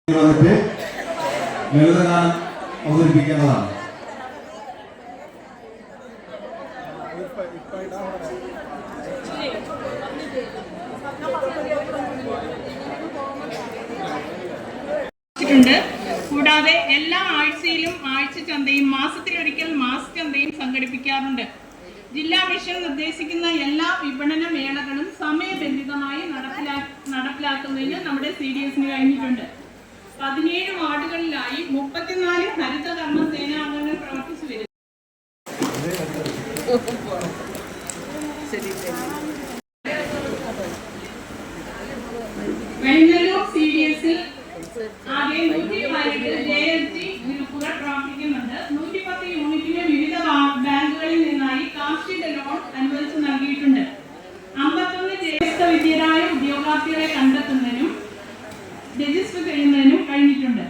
വന്നിട്ട് ലളിതഗാനം അവതരിപ്പിക്കേണ്ടതാണ്. കൂടാതെ എല്ലാ ആഴ്ചയിലും ആഴ്ചച്ചന്തയും മാസത്തിലൊരിക്കൽ മാസച്ചന്തയും സംഘടിപ്പിക്കാറുണ്ട്. ജില്ലാ മിഷൻ നിർദ്ദേശിക്കുന്ന എല്ലാ വിപണന മേളകളും സമയബന്ധിതമായി നടപ്പിലാക്കുന്നതിന് നമ്മുടെ CDSന് കഴിഞ്ഞിട്ടുണ്ട്. 17 വാർഡുകളിലായി 34 ഹരിത കർമ്മസേന അംഗങ്ങൾ പ്രവർത്തിച്ചു വരുന്നു. വെണ്ണലൂർ CDSൽ ആകെ 118 JSG ഗ്രൂപ്പുകൾ പ്രവർത്തിക്കുന്നുണ്ട്. 110 യൂണിറ്റിന് വിവിധ ബാങ്കുകളിൽ നിന്നായി കാർഷിക ലോൺ അനുവദിച്ചു നൽകിയിട്ടുണ്ട്. 51 ജ്യേഷ്ഠ വിദ്യരായ ഉദ്യോഗാർത്ഥികളെ കണ്ടെത്തുന്നതിനും രജിസ്റ്റർ ചെയ്യുന്നതിനും കഴിഞ്ഞിട്ടുണ്ട്.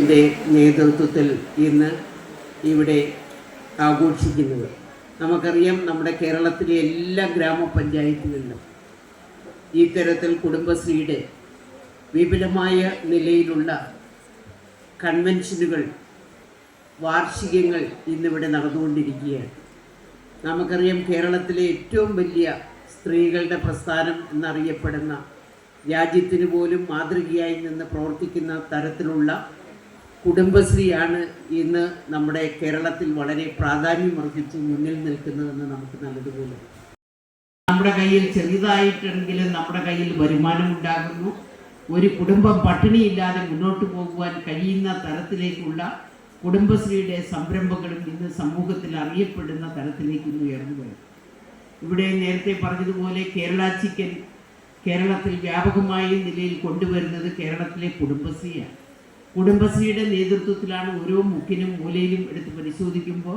യുടെ നേതൃത്വത്തിൽ ഇന്ന് ഇവിടെ ആഘോഷിക്കുന്നത്. നമുക്കറിയാം, നമ്മുടെ കേരളത്തിലെ എല്ലാ ഗ്രാമപഞ്ചായത്തുകളിലും ഇത്തരത്തിൽ കുടുംബശ്രീയുടെ വിപുലമായ നിലയിലുള്ള കൺവെൻഷനുകൾ, വാർഷികങ്ങൾ ഇന്നിവിടെ നടന്നുകൊണ്ടിരിക്കുകയാണ്. നമുക്കറിയാം, കേരളത്തിലെ ഏറ്റവും വലിയ സ്ത്രീകളുടെ പ്രസ്ഥാനം എന്നറിയപ്പെടുന്ന, രാജ്യത്തിന് പോലും മാതൃകയായി നിന്ന് പ്രവർത്തിക്കുന്ന തരത്തിലുള്ള കുടുംബശ്രീയാണ് ഇന്ന് നമ്മുടെ കേരളത്തിൽ വളരെ പ്രാധാന്യമർഹിച്ച് മുന്നിൽ നിൽക്കുന്നതെന്ന് നമുക്ക് നല്ലതുപോലെ. നമ്മുടെ കയ്യിൽ ചെറുതായിട്ടെങ്കിലും നമ്മുടെ കയ്യിൽ വരുമാനം ഉണ്ടാകുന്നു. ഒരു കുടുംബം പട്ടിണിയില്ലാതെ മുന്നോട്ട് പോകുവാൻ കഴിയുന്ന തരത്തിലേക്കുള്ള കുടുംബശ്രീയുടെ സംരംഭങ്ങളും ഇന്ന് സമൂഹത്തിൽ അറിയപ്പെടുന്ന തരത്തിലേക്ക് ഇന്ന് ഉയർന്നു വരും. ഇവിടെ നേരത്തെ പറഞ്ഞതുപോലെ കേരള ചിക്കൻ കേരളത്തിൽ വ്യാപകമായ നിലയിൽ കൊണ്ടുവരുന്നത് കേരളത്തിലെ കുടുംബശ്രീയാണ്. കുടുംബശ്രീയുടെ നേതൃത്വത്തിലാണ് ഓരോ മുക്കിനും മൂലയിലും എടുത്ത് പരിശോധിക്കുമ്പോൾ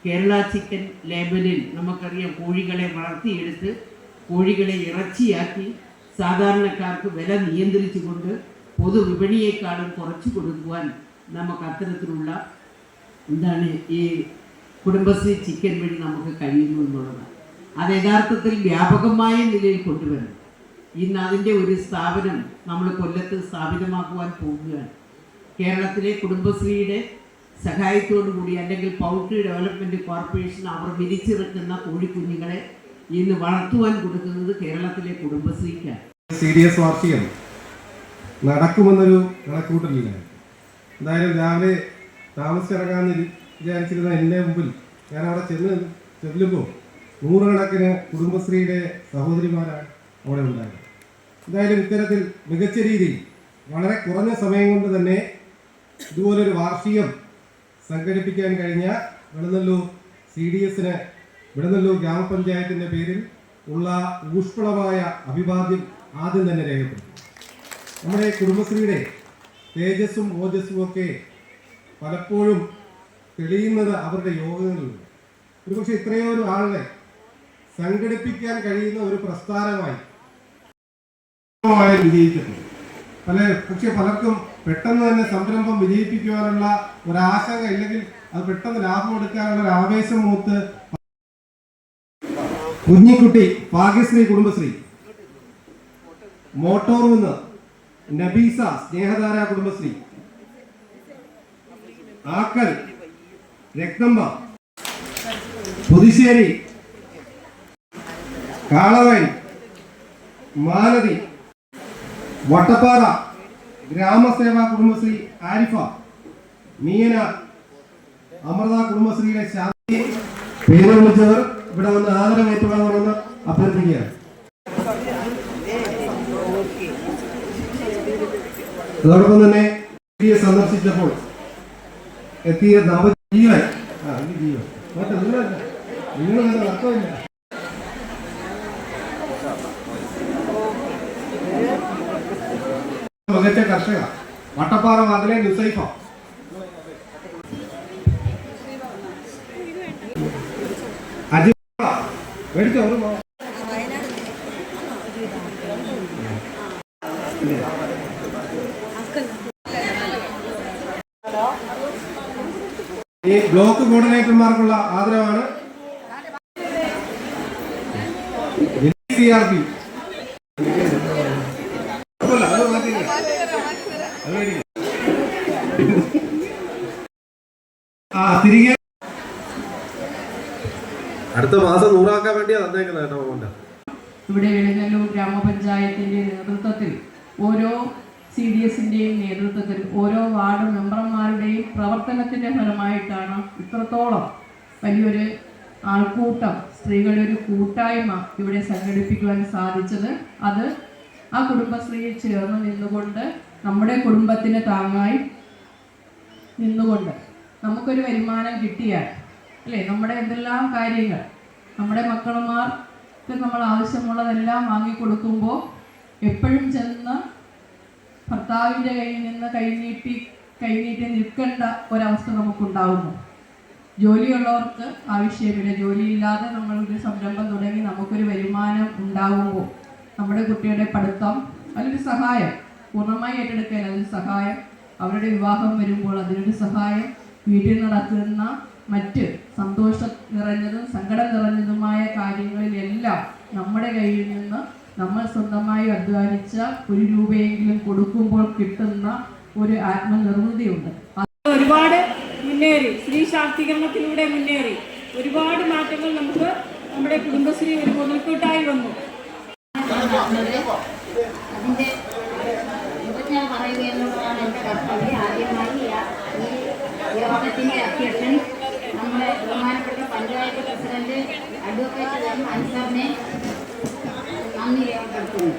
കേരള ചിക്കൻ ലേബലിൽ നമുക്കറിയാം, കോഴികളെ വളർത്തിയെടുത്ത് കോഴികളെ ഇറച്ചിയാക്കി സാധാരണക്കാർക്ക് വില നിയന്ത്രിച്ചുകൊണ്ട് പൊതുവിപണിയേക്കാളും കുറച്ച് കൊടുക്കുവാൻ നമുക്ക് അത്തരത്തിലുള്ള ഈ കുടുംബശ്രീ ചിക്കൻ വഴി നമുക്ക് കഴിയുന്നു എന്നുള്ളതാണ്. അത് യഥാർത്ഥത്തിൽ വ്യാപകമായ നിലയിൽ കൊണ്ടുവരണം. ഇന്ന് അതിൻ്റെ ഒരു സ്ഥാപനം നമ്മൾ കൊല്ലത്ത് സ്ഥാപിതമാക്കുവാൻ പോവുകയാണ്. കേരളത്തിലെ കുടുംബശ്രീയുടെ സഹായത്തോടു കൂടി, അല്ലെങ്കിൽ പൗൾട്രി ഡെവലപ്മെൻറ്റ് കോർപ്പറേഷൻ അവർ വിരിച്ചിറക്കുന്ന കോഴിക്കുഞ്ഞുങ്ങളെ ഇന്ന് വളർത്തുവാൻ കൊടുക്കുന്നത് കേരളത്തിലെ കുടുംബശ്രീക്കാണ്. CDS വാർഷികം നടക്കുമെന്നൊരു കണക്കൂട്ടലില്ല. എന്തായാലും രാവിലെ താമസിച്ചിറങ്ങാമെന്ന് വിചാരിച്ചിരുന്ന എൻ്റെ മുമ്പിൽ ഞാൻ അവിടെ ചെല്ലുമ്പോൾ നൂറുകണക്കിന് കുടുംബശ്രീയുടെ സഹോദരിമാരാണ് അവിടെ ഉണ്ടായത്. എന്തായാലും ഇത്തരത്തിൽ മികച്ച രീതിയിൽ വളരെ കുറഞ്ഞ സമയം കൊണ്ട് തന്നെ ഇതുപോലൊരു വാർഷികം സംഘടിപ്പിക്കാൻ കഴിഞ്ഞ വെളുന്നല്ലൂർ CDSന് വെളുന്നല്ലൂർ ഗ്രാമപഞ്ചായത്തിൻ്റെ പേരിൽ ഉള്ള ഊഷ്മളമായ അഭിവാദ്യം ആദ്യം തന്നെ രേഖപ്പെടുത്തി. നമ്മുടെ കുടുംബശ്രീയുടെ തേജസ്സും ഓജസ്സും ഒക്കെ പലപ്പോഴും തെളിയുന്നത് അവരുടെ യോഗങ്ങളിലുണ്ട്. ഒരുപക്ഷെ ഇത്രയോ ഒരു ആളെ സംഘടിപ്പിക്കാൻ കഴിയുന്ന ഒരു പ്രസ്ഥാനമായി വിജയിച്ചിട്ടുണ്ട്. പക്ഷെ പലർക്കും പെട്ടെന്ന് തന്നെ സംരംഭം വിജയിപ്പിക്കുവാനുള്ള ഒരാശങ്ക, ഇല്ലെങ്കിൽ അത് പെട്ടെന്ന് ലാഭം എടുക്കാനുള്ള ഒരു ആവേശം മൂത്ത് കുഞ്ഞിക്കുട്ടി ഭാഗ്യശ്രീ കുടുംബശ്രീ, മോട്ടോർകുന്ന് നബീസ സ്നേഹധാര കുടുംബശ്രീ, ആക്കൽ രക്തമ്പ, പുതുശ്ശേരി കാളവൻ മാലതി, വട്ടപ്പാറ ഗ്രാമസേവാ കുടുംബശ്രീ ആരിഫ, മീന അമൃത കുടുംബശ്രീയിലെ ശാന്തി പേര് വിളിച്ചവർ ഇവിടെ വന്ന് ആദരം ഏറ്റുവാങ്ങണമെന്ന് അഭ്യർത്ഥിക്കുകയാണ്. അതോടൊപ്പം തന്നെ സന്ദർശിച്ചപ്പോൾ എത്തിയ നവജീവൻ നിങ്ങളല്ല അർത്ഥമില്ല. മികച്ച കർഷക വട്ടപ്പാറ വാതിലെ നുസൈഫ, മേടിച്ചോ ഈ ബ്ലോക്ക് കോർഡിനേറ്റർമാർക്കുള്ള ആദരവാണ്. CRP തിരികെ അടുത്ത മാസം 100 വേണ്ടിയാ തന്നേക്കുന്നത് കേട്ടോ. ഇവിടെ വെളുന്നല്ലൂർ ഗ്രാമപഞ്ചായത്തിന്റെ നേതൃത്വത്തിൽ ഓരോ CDSന്റെയും നേതൃത്വത്തിൽ ഓരോ വാർഡ് മെമ്പർമാരുടെയും പ്രവർത്തനത്തിന്റെ ഫലമായിട്ടാണ് ഇത്രത്തോളം വലിയൊരു ആൾക്കൂട്ടം, സ്ത്രീകളുടെ ഒരു കൂട്ടായ്മ ഇവിടെ സംഘടിപ്പിക്കുവാൻ സാധിച്ചത്. അത് ആ കുടുംബശ്രീയിൽ ചേർന്ന് നിന്നുകൊണ്ട്, നമ്മുടെ കുടുംബത്തിന് താങ്ങായി നിന്നുകൊണ്ട് നമുക്കൊരു വരുമാനം കിട്ടിയാൽ, അല്ലേ, നമ്മുടെ എന്തെല്ലാം കാര്യങ്ങൾ, നമ്മുടെ മക്കളുമാർക്ക് നമ്മൾ ആവശ്യമുള്ളതെല്ലാം വാങ്ങിക്കൊടുക്കുമ്പോൾ എപ്പോഴും ചെന്ന് ഭർത്താവിൻ്റെ കയ്യിൽ നിന്ന് കൈനീട്ടി നിൽക്കേണ്ട ഒരവസ്ഥ നമുക്കുണ്ടാവുന്നു. ജോലിയുള്ളവർക്ക് ആവശ്യമില്ല. ജോലിയില്ലാതെ നമ്മളൊരു സംരംഭം തുടങ്ങി നമുക്കൊരു വരുമാനം ഉണ്ടാകുമ്പോൾ നമ്മുടെ കുട്ടിയുടെ പഠിത്തം, അതിലൊരു സഹായം, പൂർണ്ണമായി ഏറ്റെടുക്കാൻ അതൊരു സഹായം അവരുടെ വിവാഹം വരുമ്പോൾ അതിനൊരു സഹായം, വീട്ടിൽ നടക്കുന്ന മറ്റ് സന്തോഷം നിറഞ്ഞതും സങ്കടം നിറഞ്ഞതുമായ കാര്യങ്ങളിലെല്ലാം നമ്മുടെ കയ്യിൽ നിന്ന് നമ്മൾ സ്വന്തമായി അധ്വാനിച്ച 1 രൂപയെങ്കിലും കൊടുക്കുമ്പോൾ കിട്ടുന്ന ഒരു ആത്മനിർവൃതിയുണ്ട്. ഒരുപാട് മുന്നേറി, സ്ത്രീ ശാക്തീകരണത്തിലൂടെ മുന്നേറി ഒരുപാട് മാറ്റങ്ങൾ നമുക്ക് നമ്മുടെ കുടുംബശ്രീ ഒരു മുതൽക്കൂട്ടായി വന്നു. അതിൻ്റെ ഞാൻ പറയുക എന്നുള്ളതാണ് എൻ്റെ കർത്തവ്യം. ആദ്യമായി ഈ യോഗത്തിൻ്റെ അധ്യക്ഷൻ നമ്മുടെ ബഹുമാനപ്പെട്ട പഞ്ചായത്ത് പ്രസിഡന്റ് അഡ്വക്കേറ്റ് അൻസാറിനെ നന്ദി രേഖപ്പെടുത്തുന്നു.